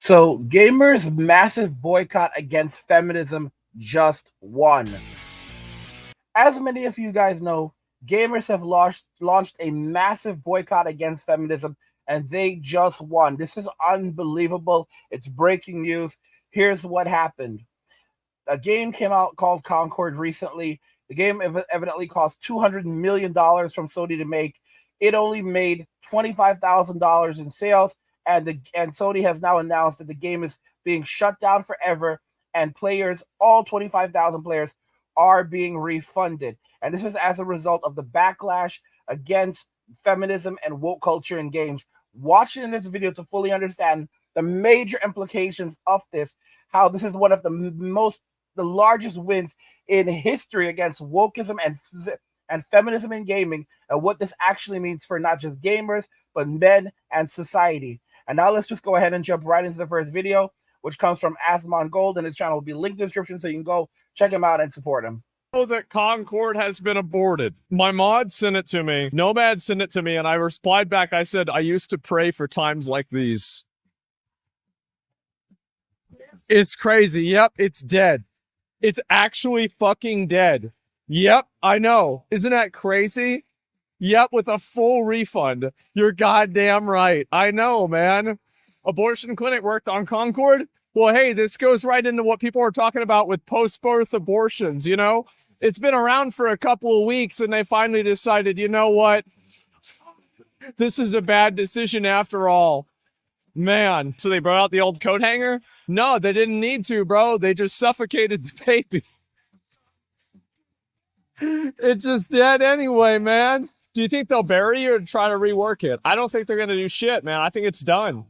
So, gamers' massive boycott against feminism just won. As many of you guys know, gamers have launched a massive boycott against feminism, and they just won. This is unbelievable. It's breaking news. Here's what happened. A game came out called Concord recently. The game evidently cost $200 million from Sony to make. It only made $25,000 in sales, and Sony has now announced that the game is being shut down forever, and players, all 25,000 players, are being refunded. And this is as a result of the backlash against feminism and woke culture in games. Watch it in this video to fully understand the major implications of this, how this is one of the largest wins in history against wokeism and feminism in gaming, and what this actually means for not just gamers, but men and society. And now let's just go ahead and jump right into the first video, which comes from Asmon Gold, and his channel will be linked in the description, so you can go check him out and support him. That Concord has been aborted. My mod sent it to me. Nomad sent it to me, and I replied back. I said, I used to pray for times like these. It's crazy. Yep, it's dead. It's actually fucking dead. Yep, I know. Isn't that crazy? Yep, with a full refund. You're goddamn right. I know, man. Abortion clinic worked on Concord. Well, hey, this goes right into what people are talking about with post-birth abortions, you know? It's been around for a couple of weeks, and they finally decided, you know what? This is a bad decision after all. Man. So they brought out the old coat hanger? No, they didn't need to, bro. They just suffocated the baby. It's just dead anyway, man. Do you think they'll bury it or try to rework it? I don't think they're going to do shit, man. I think it's done.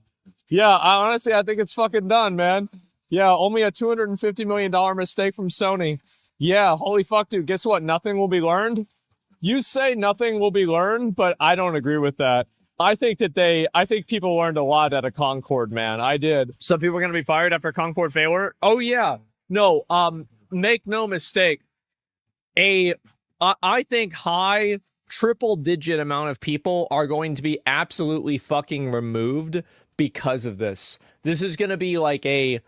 Yeah, honestly, I think it's fucking done, man. Yeah, only a $250 million mistake from Sony. Yeah, holy fuck, dude. Guess what? Nothing will be learned. You say nothing will be learned, but I don't agree with that. I think people learned a lot out of Concord, man. I did. Some people are going to be fired after Concord failure. Oh, yeah. No, make no mistake. I think high triple-digit amount of people are going to be absolutely fucking removed because of this. This is going to be like a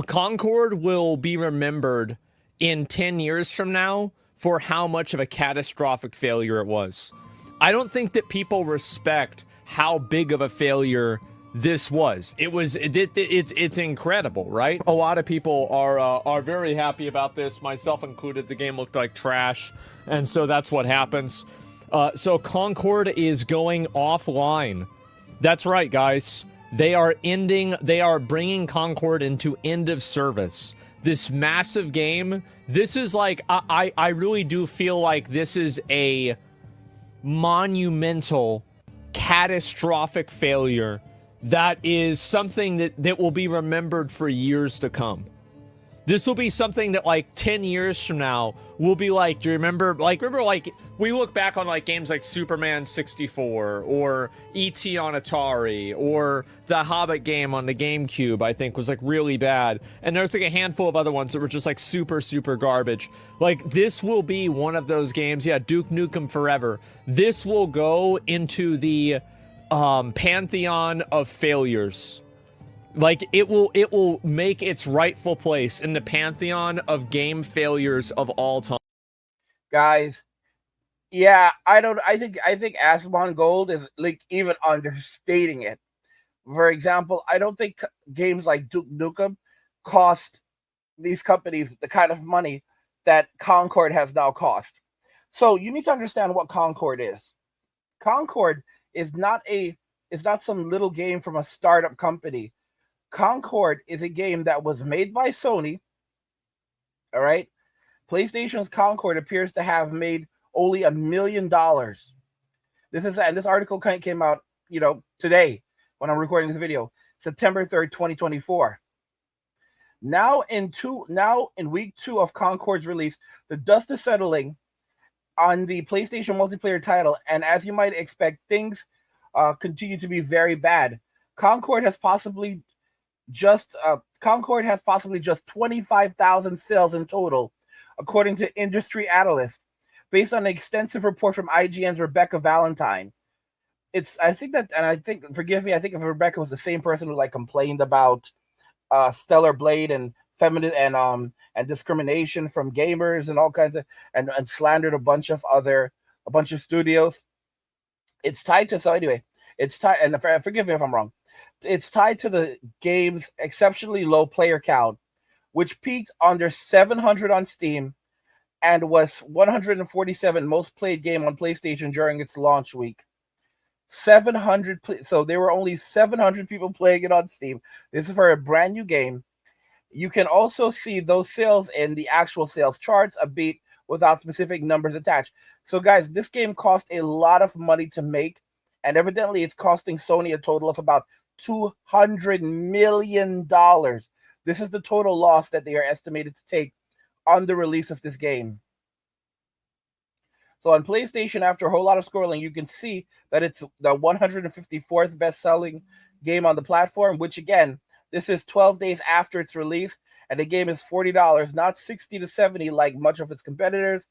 Concord will be remembered in 10 years from now for how much of a catastrophic failure it was. I don't think that people respect how big of a failure this was. It's incredible, right? A lot of people are very happy about this, myself included. The game looked like trash, and so that's what happens. So Concord is going offline. That's right, guys. They are bringing Concord into end of service. This massive game, this is like, I really do feel like this is a monumental, catastrophic failure that is something that will be remembered for years to come. This will be something that, like, 10 years from now, we'll be like, do you remember, like, we look back on, like, games like Superman 64, or E.T. on Atari, or the Hobbit game on the GameCube, I think, was, like, really bad. And there's, like, a handful of other ones that were just, like, super, super garbage. Like, this will be one of those games, yeah, Duke Nukem Forever. This will go into the pantheon of failures. Like, it will make its rightful place in the pantheon of game failures of all time. Guys, yeah, I think Asmon Gold is, like, even understating it. For example, I don't think games like Duke Nukem cost these companies the kind of money that Concord has now cost. So you need to understand what Concord is. Concord is not some little game from a startup company. Concord is a game that was made by Sony. All right. PlayStation's Concord appears to have made only $1 million. This article came out, you know, today when I'm recording this video, September 3rd, 2024. Now in week 2 of Concord's release, the dust is settling on the PlayStation multiplayer title, and as you might expect, things continue to be very bad. Concord has possibly just 25,000 sales in total, according to industry analysts, based on an extensive report from IGN's Rebecca Valentine. I think that, and I think, forgive me, I think if Rebecca was the same person who like complained about Stellar Blade and feminine and discrimination from gamers and all kinds of, and slandered a bunch of studios. It's tied to, so anyway, it's tied, and forgive me if I'm wrong. It's tied to the game's exceptionally low player count, which peaked under 700 on Steam and was 147 most played game on PlayStation during its launch week. 700, so there were only 700 people playing it on Steam. This is for a brand new game. You can also see those sales in the actual sales charts, a beat without specific numbers attached. So, guys, this game cost a lot of money to make, and evidently it's costing Sony a total of about $200 million. This is the total loss that they are estimated to take on the release of this game. So on PlayStation, after a whole lot of scrolling, you can see that it's the 154th best-selling game on the platform, which again, this is 12 days after its release, and the game is $40, not 60 to 70 like much of its competitors.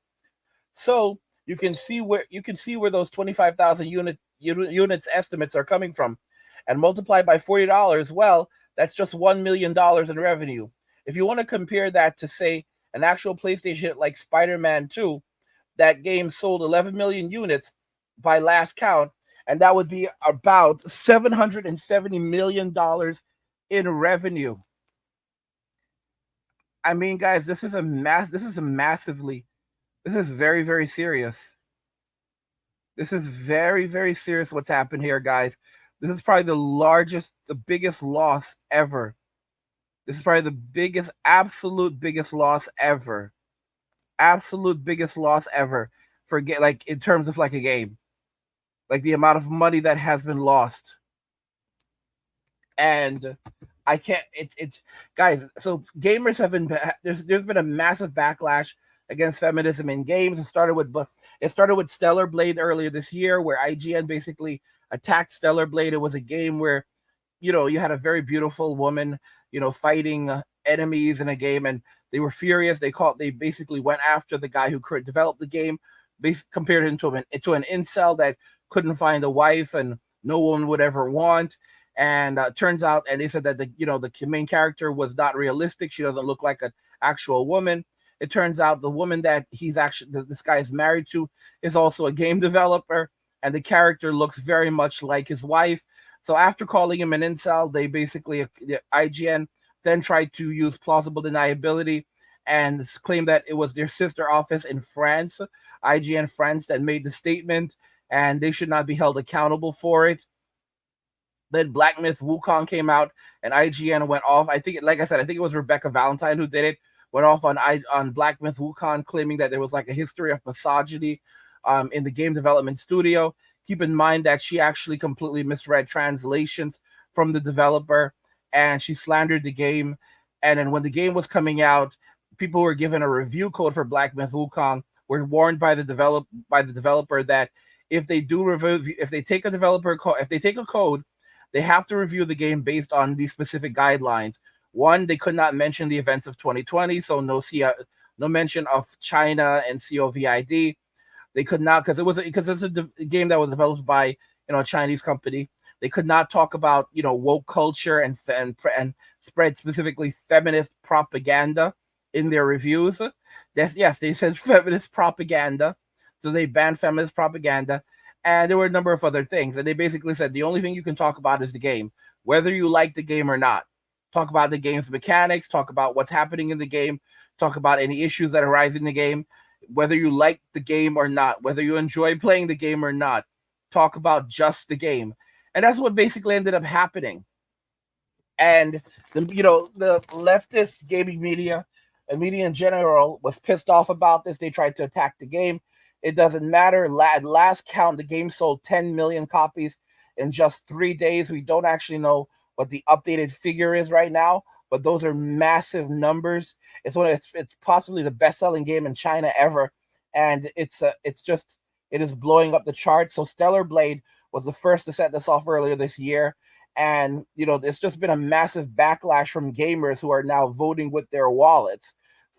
So you can see where those 25,000 units estimates are coming from, and multiplied by $40. Well, that's just $1 million in revenue. If you want to compare that to, say, an actual PlayStation hit like Spider-Man 2, that game sold 11 million units by last count, and that would be about $770 million in revenue. I mean, guys, this is very, very serious. This is very, very serious what's happened here, guys. This is probably the biggest loss ever. This is probably the absolute biggest loss ever. Absolute biggest loss ever for like in terms of like a game, like the amount of money that has been lost. And I can't. It's guys. So gamers have been there's been a massive backlash against feminism in games. It started with Stellar Blade earlier this year, where IGN basically attacked Stellar Blade. It was a game where, you had a very beautiful woman, fighting enemies in a game, and they were furious. They basically went after the guy who developed the game, compared him to an incel that couldn't find a wife and no one would ever want. And turns out, and they said that the main character was not realistic. She doesn't look like an actual woman. It turns out the woman that this guy is married to is also a game developer, and the character looks very much like his wife. So after calling him an incel, they basically, IGN then tried to use plausible deniability and claim that it was their sister office in France, IGN France, that made the statement, and they should not be held accountable for it. Then Black Myth Wukong came out, and IGN went off. I think, like I said, I think it was Rebecca Valentine who did it. Went off on Black Myth Wukong, claiming that there was like a history of misogyny in the game development studio. Keep in mind that she actually completely misread translations from the developer, and she slandered the game. And then when the game was coming out, people were given a review code for Black Myth Wukong. Were warned by the developer that if they take a code, they have to review the game based on these specific guidelines. One, they could not mention the events of 2020, so no mention of China and COVID. They could not, because it's a game that was developed by a Chinese company. They could not talk about woke culture and spread specifically feminist propaganda in their reviews. Yes, they said feminist propaganda, so they banned feminist propaganda. And there were a number of other things. And they basically said the only thing you can talk about is the game, whether you like the game or not. Talk about the game's mechanics, talk about what's happening in the game, talk about any issues that arise in the game, whether you like the game or not, whether you enjoy playing the game or not. Talk about just the game. And that's what basically ended up happening. And the leftist gaming media and media in general was pissed off about this. They tried to attack the game. It doesn't matter. At last count, the game sold 10 million copies in just 3 days. We don't actually know what the updated figure is right now, but those are massive numbers. It's possibly the best-selling game in China ever, and it is blowing up the charts. So Stellar Blade was the first to set this off earlier this year, and it's just been a massive backlash from gamers who are now voting with their wallets.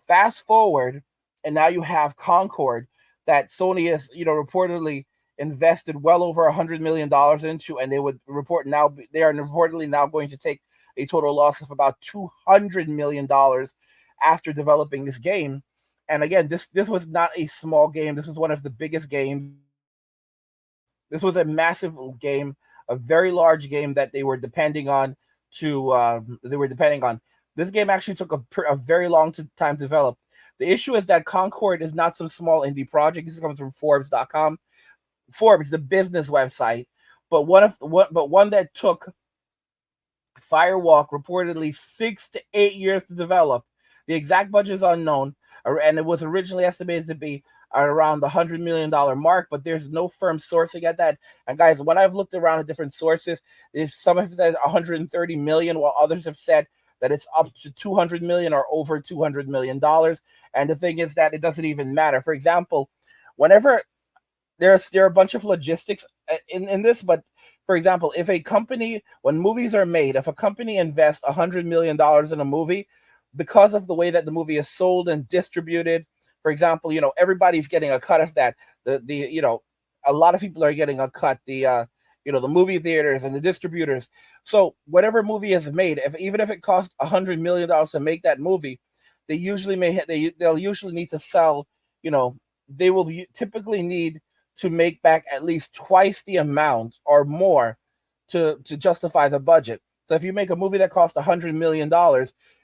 Fast forward, and now you have Concord, that Sony is, reportedly invested well over $100 million into, and they are reportedly now going to take a total loss of about $200 million after developing this game. And again, this was not a small game. This was one of the biggest games. This was a massive game, a very large game that they were depending on This game actually took a very long time to develop. The issue is that Concord is not some small indie project. This comes from Forbes.com. Forbes, the business website, but one that took Firewalk reportedly 6 to 8 years to develop. The exact budget is unknown, and it was originally estimated to be around the $100 million mark, but there's no firm sourcing at that. And guys, when I've looked around at different sources, some have said 130 million, while others have said that it's up to 200 million or over $200 million. And the thing is that it doesn't even matter. For example, whenever there are a bunch of logistics in this, but for example, if a company, when movies are made, if a company invests $100 million in a movie, because of the way that the movie is sold and distributed, for example, everybody's getting a cut of that. A lot of people are getting a cut. The movie theaters and the distributors. So whatever movie is made, even if it costs $100 million to make that movie, they'll usually need to sell. They will typically need to make back at least twice the amount or more to justify the budget. So if you make a movie that costs $100 million,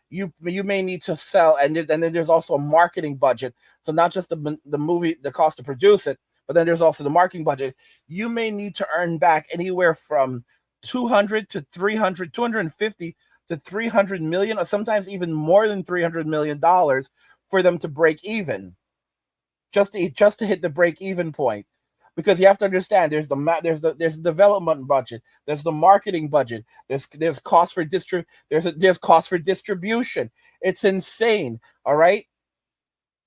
you may need to sell, and then there's also a marketing budget. So not just the movie, the cost to produce it, but then there's also the marketing budget. You may need to earn back anywhere from 250 to 300 million, or sometimes even more than $300 million for them to break even, just to hit the break even point. Because you have to understand, there's the development budget, there's the marketing budget, there's cost for there's cost for distribution. It's insane. All right.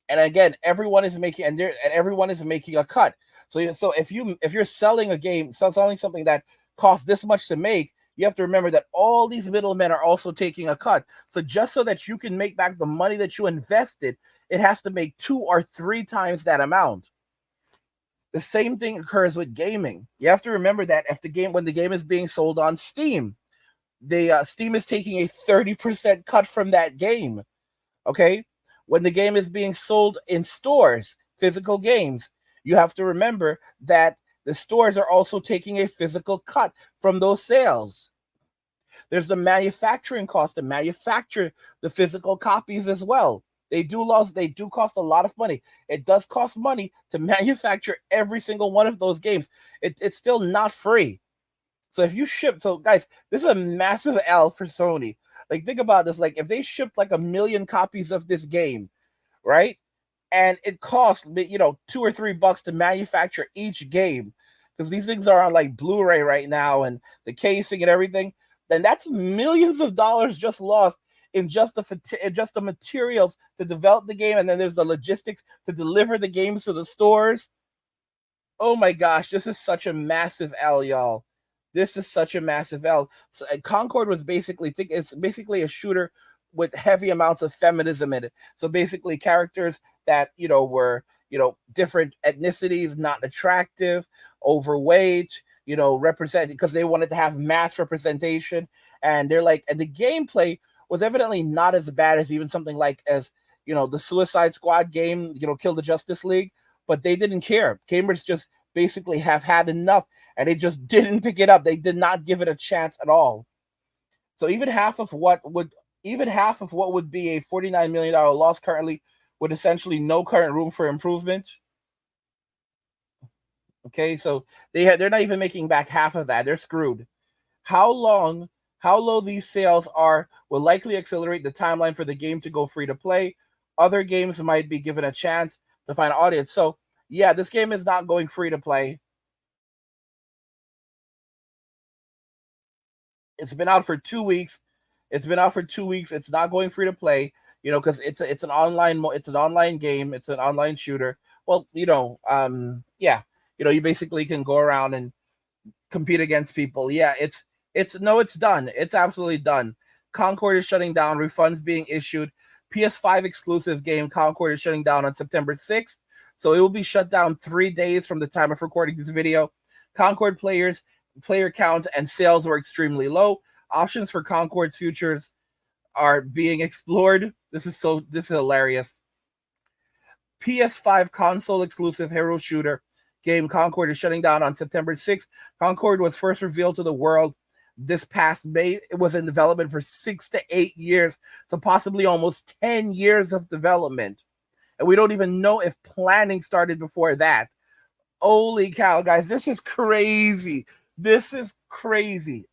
And again, everyone is making a cut. So if you're selling a game, selling something that costs this much to make, you have to remember that all these middlemen are also taking a cut. So just so that you can make back the money that you invested, it has to make 2 or 3 times that amount. The same thing occurs with gaming. You have to remember that when the game is being sold on Steam, Steam is taking a 30% cut from that game. Okay? When the game is being sold in stores, physical games, you have to remember that the stores are also taking a physical cut from those sales. There's the manufacturing cost to manufacture the physical copies as well. They do cost a lot of money. It does cost money to manufacture every single one of those games. It's still not free. So guys, this is a massive L for Sony. Like, think about this. Like, if they shipped like 1 million copies of this game, right? And it costs, $2 or $3 to manufacture each game, because these things are on like Blu-ray right now, and the casing and everything, then that's millions of dollars just lost in just the materials to develop the game, and then there's the logistics to deliver the games to the stores. Oh my gosh, this is such a massive L, y'all. This is such a massive L. So, Concord was it's basically a shooter with heavy amounts of feminism in it. So basically characters that, were, different ethnicities, not attractive, overweight, represented, because they wanted to have mass representation. And and the gameplay was evidently not as bad as even something like the Suicide Squad game, Kill the Justice League, but they didn't care. Gamers just basically have had enough, and they just didn't pick it up. They did not give it a chance at all. So even half of what would be a $49 million loss currently, with essentially no current room for improvement. Okay, so they're not even making back half of that. They're screwed. How low these sales are will likely accelerate the timeline for the game to go free to play. Other games might be given a chance to find an audience. So yeah, this game is not going free to play. It's been out for 2 weeks. It's not going free to play, because it's an online game. It's an online shooter. Well, yeah, you basically can go around and compete against people. Yeah, it's done. It's absolutely done. Concord is shutting down. Refunds being issued. PS5 exclusive game Concord is shutting down on September 6th. So it will be shut down 3 days from the time of recording this video. Concord player counts and sales were extremely low. Options for Concord's futures are being explored. This is hilarious. PS5 console exclusive hero shooter game Concord is shutting down on September 6th. Concord was first revealed to the world this past May. It was in development for 6 to 8 years, so possibly almost 10 years of development. And we don't even know if planning started before that. Holy cow, guys, this is crazy. This is crazy.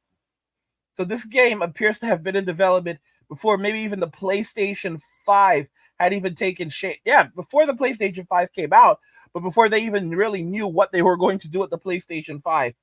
So this game appears to have been in development before maybe even the PlayStation 5 had even taken shape. Yeah, before the PlayStation 5 came out, but before they even really knew what they were going to do with the PlayStation 5.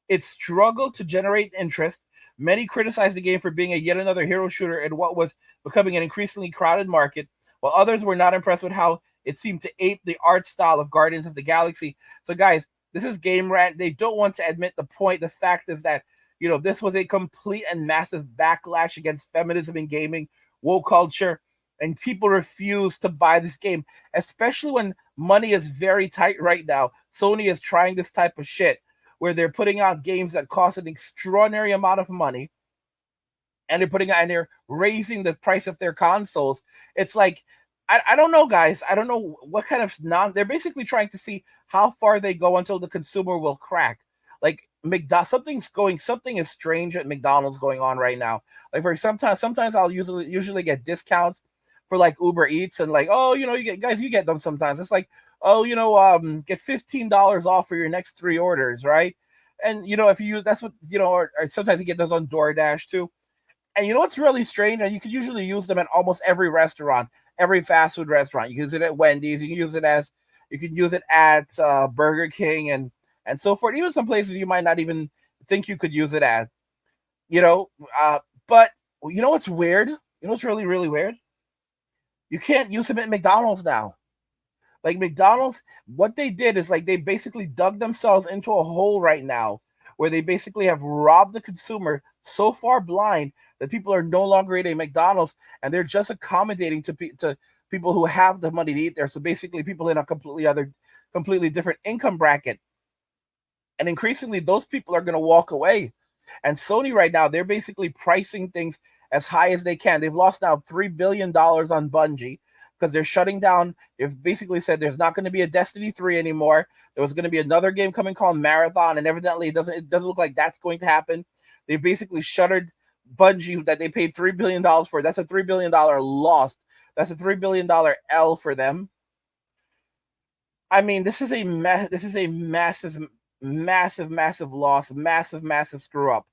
It struggled to generate interest. Many criticized the game for being a yet another hero shooter in what was becoming an increasingly crowded market, while others were not impressed with how it seemed to ape the art style of Guardians of the Galaxy. So guys, this is Game Rant. They don't want to admit the point. The fact is that, this was a complete and massive backlash against feminism in gaming, woke culture, and people refuse to buy this game, especially when money is very tight right now. Sony is trying this type of shit where they're putting out games that cost an extraordinary amount of money, and they're raising the price of their consoles. It's like, I don't know, guys. I don't know what kind of they're basically trying to see how far they go until the consumer will crack. Like something is strange at McDonald's going on right now. Like sometimes I'll usually get discounts for like Uber Eats, and like, oh, you get them sometimes. It's like, oh, get $15 off for your next 3 orders, right? And if you use, that's what, or sometimes you get those on DoorDash too. And what's really strange, and you can usually use them at almost every restaurant, every fast food restaurant. You can use it at Wendy's, you can use it at Burger King and so forth. Even some places you might not even think you could use it at. But what's weird? What's really, really weird? You can't use them at McDonald's now. Like McDonald's, what they did is like they basically dug themselves into a hole right now where they basically have robbed the consumer so far blind that people are no longer eating McDonald's, and they're just accommodating to people who have the money to eat there. So basically people in a completely different income bracket. And increasingly those people are going to walk away. And Sony right now, they're basically pricing things as high as they can. They've lost now $3 billion on Bungie because they're shutting down. They've basically said there's not going to be a Destiny 3 anymore. There was going to be another game coming called Marathon, and evidently it doesn't look like that's going to happen. They basically shuttered Bungie that they paid $3 billion for. That's a $3 billion loss. That's a $3 billion L for them. I mean, this is a massive loss, massive screw up.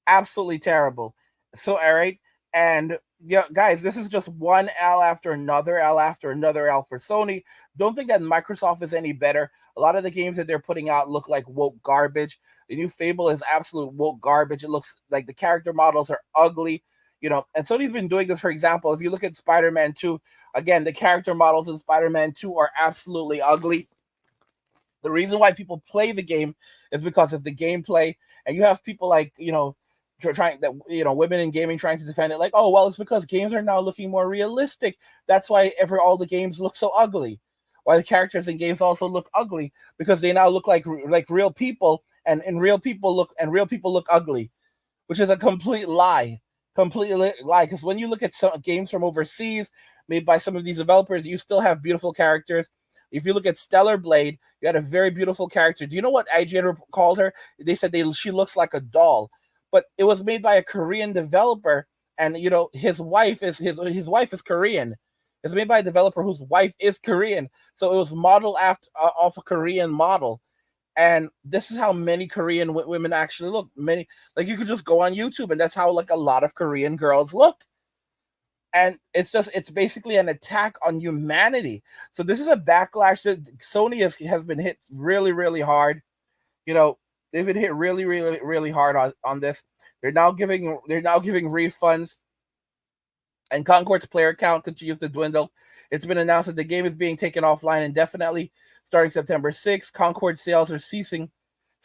Absolutely terrible. So, all right. And yeah, guys, this is just one L after another L after another L for Sony. Don't think that Microsoft is any better. A lot of the games that they're putting out look like woke garbage. The new Fable is absolute woke garbage. It looks like the character models are ugly, and Sony's been doing this. For example, if you look at Spider-Man 2, again, the character models in Spider-Man 2 are absolutely ugly. The reason why people play the game is because of the gameplay, and you have people like, trying that, women in gaming trying to defend it, like, oh, well, it's because games are now looking more realistic. That's why all the games look so ugly. Why the characters in games also look ugly, because they now look like real people, and real people look ugly, which is a complete lie. Completely lie. Because when you look at some games from overseas made by some of these developers, you still have beautiful characters. If you look at Stellar Blade, you had a very beautiful character. Do you know what IGN called her? They said she looks like a doll. But it was made by a Korean developer, and his wife is Korean. It's made by a developer whose wife is Korean, so it was modeled off a Korean model. And this is how many Korean women actually look. Many, like, you could just go on YouTube, and that's how like a lot of Korean girls look. And it's basically an attack on humanity. So this is a backlash that Sony has been hit really, really hard. They've been hit really, really, really hard on this. They're now giving refunds, and Concord's player count continues to dwindle. It's been announced that the game is being taken offline indefinitely starting September 6th. Concord sales are ceasing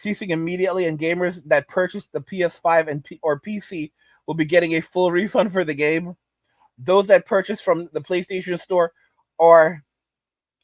immediately, and gamers that purchased the PS5 or PC will be getting a full refund for the game. Those that purchase from the PlayStation Store or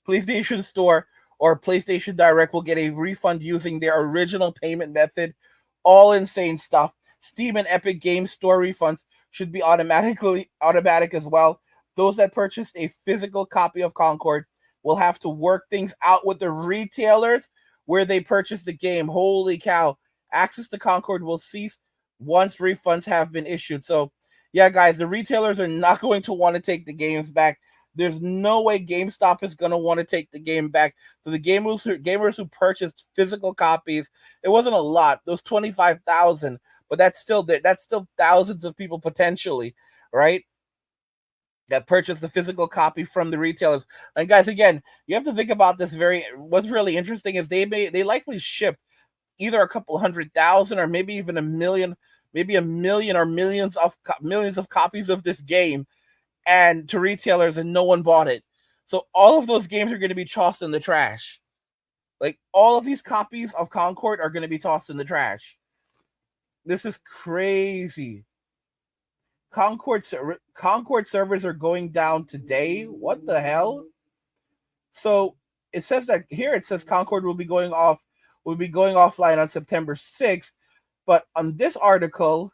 PlayStation Store or PlayStation Direct will get a refund using their original payment method. All insane stuff. Steam and Epic Games Store refunds should be automatic as well. Those that purchased a physical copy of Concord will have to work things out with the retailers where they purchased the game. Holy cow. Access to Concord will cease once refunds have been issued. So, yeah, guys, the retailers are not going to want to take the games back. There's no way GameStop is going to want to take the game back. So the gamers who purchased physical copies, it wasn't a lot. It was 25,000, but that's still thousands of people potentially, right? That purchased the physical copy from the retailers. And guys, again, you have to think about this what's really interesting is they likely shipped either a couple 100,000 or maybe even a million or millions of copies of this game and to retailers, and no one bought it. So all of those games are going to be tossed in the trash. Like, all of these copies of Concord are going to be tossed in the trash. This is crazy. Concord servers are going down today. What the hell? So it says that here, it says Concord will be going offline on September 6th, but on this article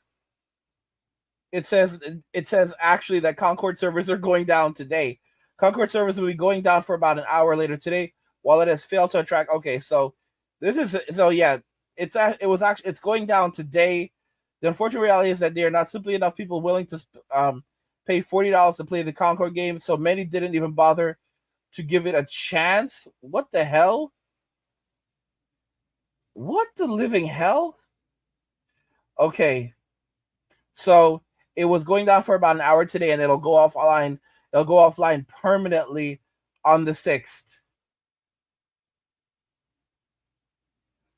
it says actually that Concord servers are going down today. Concord servers will be going down for about an hour later today, while it has failed to attract. Okay, so it's going down today. The unfortunate reality is that there are not simply enough people willing to pay $40 to play the Concord game, so many didn't even bother to give it a chance. What the hell? What the living hell? Okay, so it was going down for about an hour today, and it'll go offline. It'll go offline permanently on the 6th.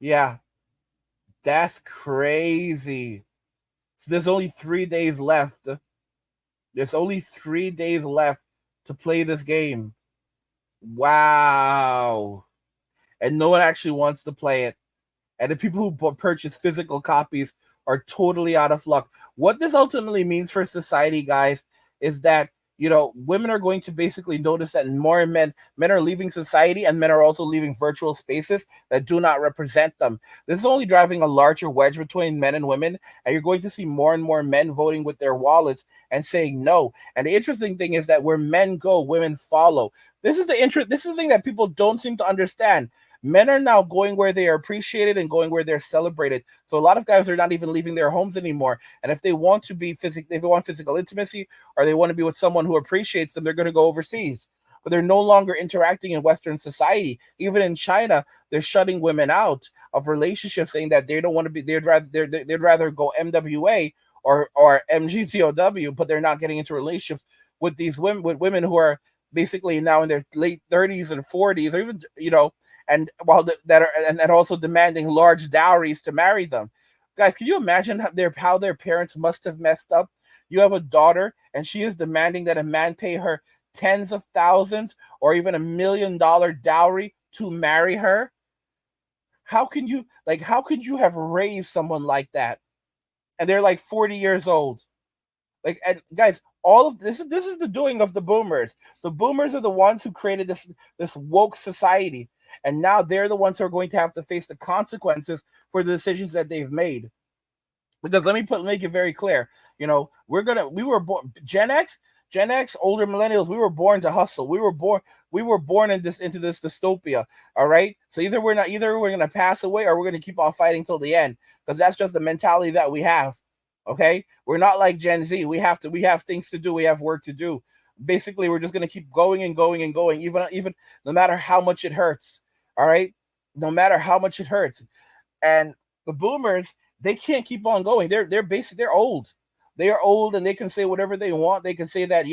Yeah, that's crazy. So there's only 3 days left. There's only 3 days left to play this game. Wow. And no one actually wants to play it. And the people who purchase physical copies are totally out of luck. What this ultimately means for society, guys, is that, women are going to basically notice that more men are leaving society, and men are also leaving virtual spaces that do not represent them. This is only driving a larger wedge between men and women, and you're going to see more and more men voting with their wallets and saying no. And the interesting thing is that where men go, women follow. This is the thing that people don't seem to understand. Men are now going where they are appreciated and going where they're celebrated. So a lot of guys are not even leaving their homes anymore. And if they want to be if they want physical intimacy, or they want to be with someone who appreciates them, they're going to go overseas. But they're no longer interacting in Western society. Even in China, they're shutting women out of relationships, saying that they don't want to be. They'd rather go MWA or MGTOW, but they're not getting into relationships with these women who are basically now in their late 30s and 40s, or even and and also demanding large dowries to marry them. Guys, can you imagine how their parents must have messed up? You have a daughter, and she is demanding that a man pay her tens of thousands or even $1 million dowry to marry her. How can you have raised someone like that? And they're like 40 years old. And guys, all of this is the doing of the boomers. The boomers are the ones who created this woke society. And now they're the ones who are going to have to face the consequences for the decisions that they've made. Because make it very clear, we were born Gen X, older millennials. We were born to hustle. We were born into this dystopia. All right. So either we're going to pass away, or we're going to keep on fighting till the end, because that's just the mentality that we have. Okay, we're not like Gen Z. We have things to do. We have work to do. Basically, we're just going to keep going and going and going, even no matter how much it hurts. All right, no matter how much it hurts. And the boomers, they can't keep on going. They're old. They are old, and they can say whatever they want. They can say that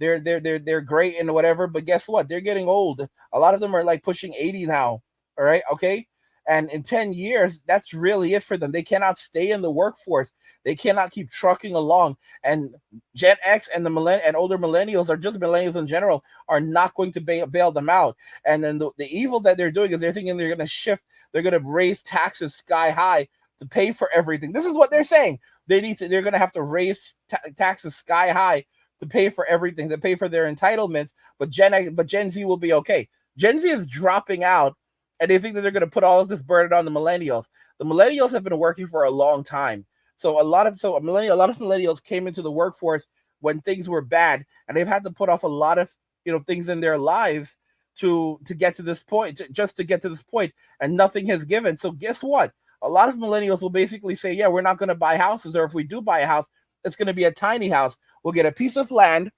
they're great and whatever. But guess what? They're getting old. A lot of them are like pushing 80 now. All right, okay. And in 10 years, that's really it for them. They cannot stay in the workforce. They cannot keep trucking along. And Gen X and and older millennials, or just millennials in general, are not going to bail them out. And then the evil that they're doing is they're thinking they're going to shift. They're going to raise taxes sky high to pay for everything. This is what they're saying. They're going to have to raise taxes sky high to pay for everything, to pay for their entitlements. But Gen Z will be okay. Gen Z is dropping out, and they think that they're going to put all of this burden on the millennials. The millennials have been working for a long time, so a lot of millennials came into the workforce when things were bad, and they've had to put off a lot of things in their lives to get to this point, just to get to this point, and nothing has given. So guess what? A lot of millennials will basically say, yeah, we're not going to buy houses, or if we do buy a house, it's going to be a tiny house. We'll get a piece of land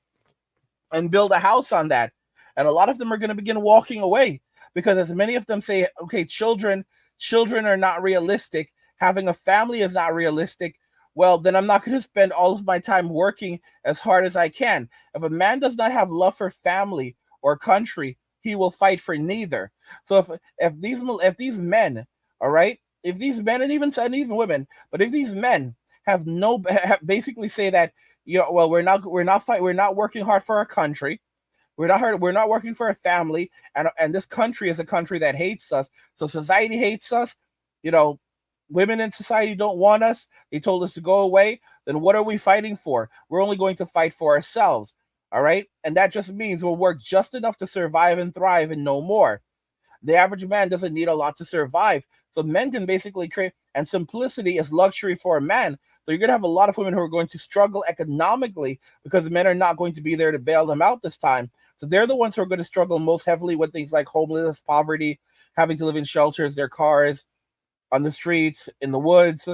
and build a house on that. And a lot of them are going to begin walking away because, as many of them say, okay, children are not realistic. Having a family is not realistic. Well, then I'm not going to spend all of my time working as hard as I can. If a man does not have love for family or country, he will fight for neither. So if these men, all right, if these men, and even women, but if these men basically say that, well, we're not working hard for our country, we're not working for a family, and this country is a country that hates us. So society hates us. Women in society don't want us. They told us to go away. Then what are we fighting for? We're only going to fight for ourselves. All right, and that just means we'll work just enough to survive and thrive, and no more. The average man doesn't need a lot to survive. So men can basically create, and simplicity is luxury for a man. So you're going to have a lot of women who are going to struggle economically because men are not going to be there to bail them out this time. So they're the ones who are going to struggle most heavily with things like homelessness, poverty, having to live in shelters, their cars, on the streets, in the woods,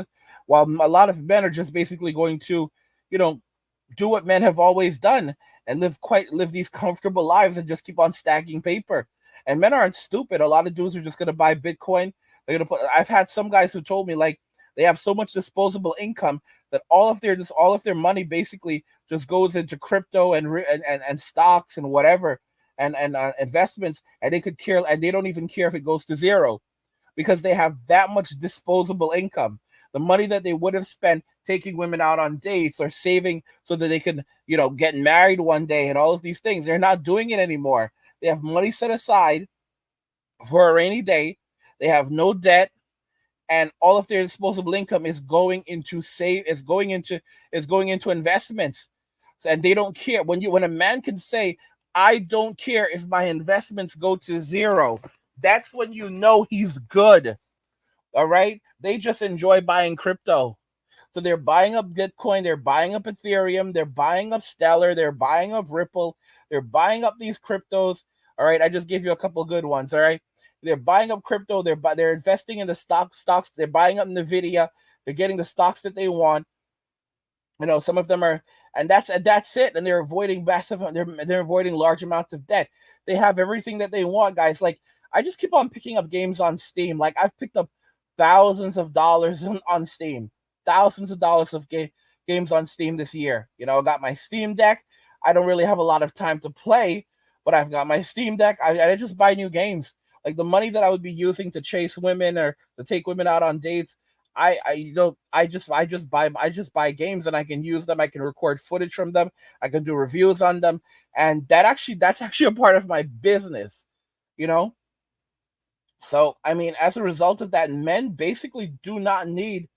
while a lot of men are just basically going to, do what men have always done and live these comfortable lives and just keep on stacking paper. And men aren't stupid. A lot of dudes are just going to buy Bitcoin. I've had some guys who told me, like, they have so much disposable income that all of their money basically just goes into crypto and stocks and whatever and investments, and they don't even care if it goes to zero because they have that much disposable income. The money that they would have spent taking women out on dates or saving so that they can, get married one day and all of these things, they're not doing it anymore. They have money set aside for a rainy day. They have no debt, and all of their disposable income is going into investments. And they don't care. When a man can say, I don't care if my investments go to zero, that's when you know he's good. All right? They just enjoy buying crypto. So they're buying up Bitcoin, they're buying up Ethereum, they're buying up Stellar, they're buying up Ripple, they're buying up these cryptos. All right, I just gave you a couple good ones. All right, they're buying up crypto, they're investing in the stocks, they're buying up Nvidia, they're getting the stocks that they want. Some of them are, and that's it. And they're avoiding they're avoiding large amounts of debt. They have everything that they want, guys. Like, I just keep on picking up games on Steam. Like, I've picked up thousands of dollars on Steam. Thousands of dollars of games on Steam this year. I got my Steam Deck. I don't really have a lot of time to play, but I've got my Steam Deck. I just buy new games. Like, the money that I would be using to chase women or to take women out on dates, I just buy games, and I can use them. I can record footage from them. I can do reviews on them, and that's actually a part of my business. So, I mean, as a result of that, men basically do not need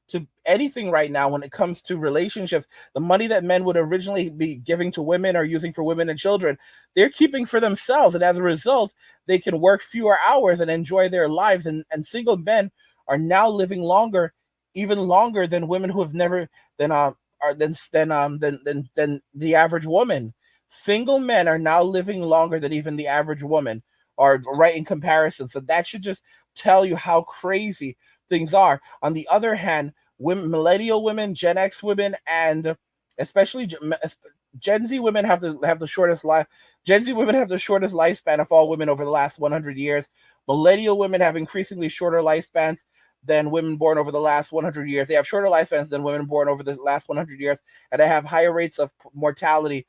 to anything right now when it comes to relationships. The money that men would originally be giving to women or using for women and children, they're keeping for themselves. And as a result, they can work fewer hours and enjoy their lives. And single men are now living longer, even longer than women who have never than the average woman. Single men are now living longer than even the average woman, or right in comparison. So that should just tell you how crazy things are. On the other hand, millennial women, Gen X women, and especially Gen Z women have the shortest life. Gen Z women have the shortest lifespan of all women over the last 100 years. Millennial women have increasingly shorter lifespans than women born over the last 100 years. They have shorter lifespans than women born over the last 100 years, and they have higher rates of mortality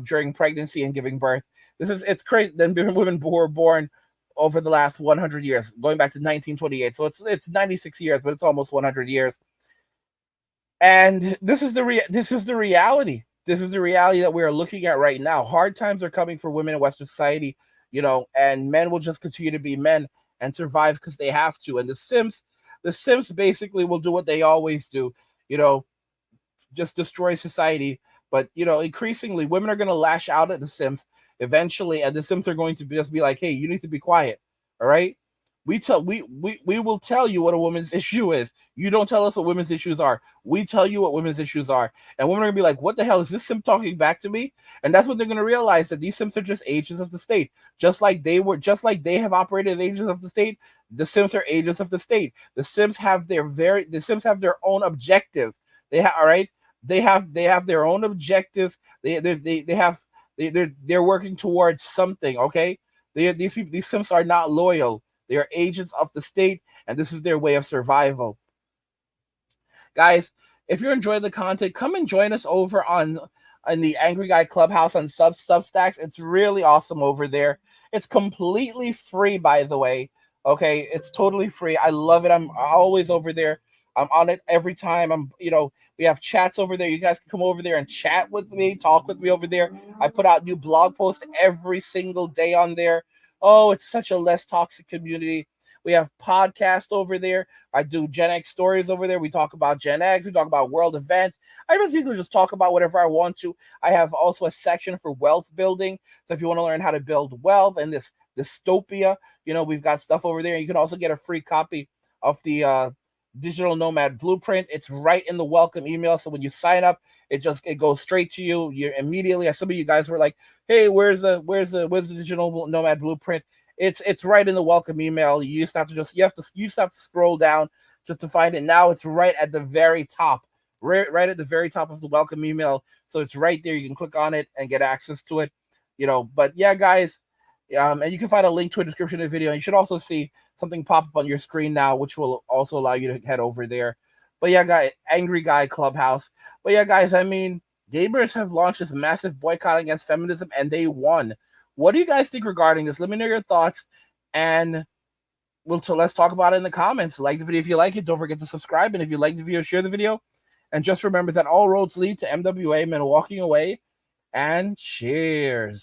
during pregnancy and giving birth. It's crazy than women who were born over the last 100 years, going back to 1928. So it's 96 years, but it's almost 100 years. And this is the reality. This is the reality that we are looking at right now. Hard times are coming for women in Western society, and men will just continue to be men and survive because they have to. And the Sims basically will do what they always do, just destroy society. But increasingly, women are going to lash out at the Sims, eventually, and the Sims are going to just be like, hey, you need to be quiet. All right. We will tell you what a woman's issue is. You don't tell us what women's issues are. We tell you what women's issues are. And women are gonna be like, what the hell is this Sim talking back to me? And that's when they're gonna realize that these Sims are just agents of the state. Just like they have operated as agents of the state, the Sims are agents of the state. The Sims have their own objectives. They have all right. They have their own objectives. They're working towards something. Okay. These Sims are not loyal. They are agents of the state, and this is their way of survival. Guys, if you're enjoying the content, come and join us over on the Angry Guy Clubhouse on Substacks. It's really awesome over there. It's completely free, by the way. Okay, it's totally free. I love it. I'm always over there. I'm on it every time. We have chats over there. You guys can come over there and chat with me, talk with me over there. I put out new blog posts every single day on there. Oh, it's such a less toxic community. We have podcasts over there. I do Gen X stories over there. We talk about Gen X. We talk about world events. I basically just talk about whatever I want to. I have also a section for wealth building. So if you want to learn how to build wealth in this dystopia, we've got stuff over there. You can also get a free copy of the Digital Nomad Blueprint. It's right in the welcome email. So when you sign up, it goes straight to you. You immediately. Some of you guys were like, "Hey, where's the Digital Nomad Blueprint?" It's right in the welcome email. You just have to scroll down just to find it. Now it's right at the very top, right at the very top of the welcome email. So it's right there. You can click on it and get access to it. But yeah, guys, and you can find a link to a description of the video. And you should also see something pop up on your screen now, which will also allow you to head over there. But yeah, guys, Angry Guy Clubhouse. But yeah, guys, I mean, gamers have launched this massive boycott against feminism, and they won. What do you guys think regarding this? Let me know your thoughts, and let's talk about it in the comments. Like the video if you like it. Don't forget to subscribe, and if you like the video, share the video. And just remember that all roads lead to MWA, men walking away, and cheers.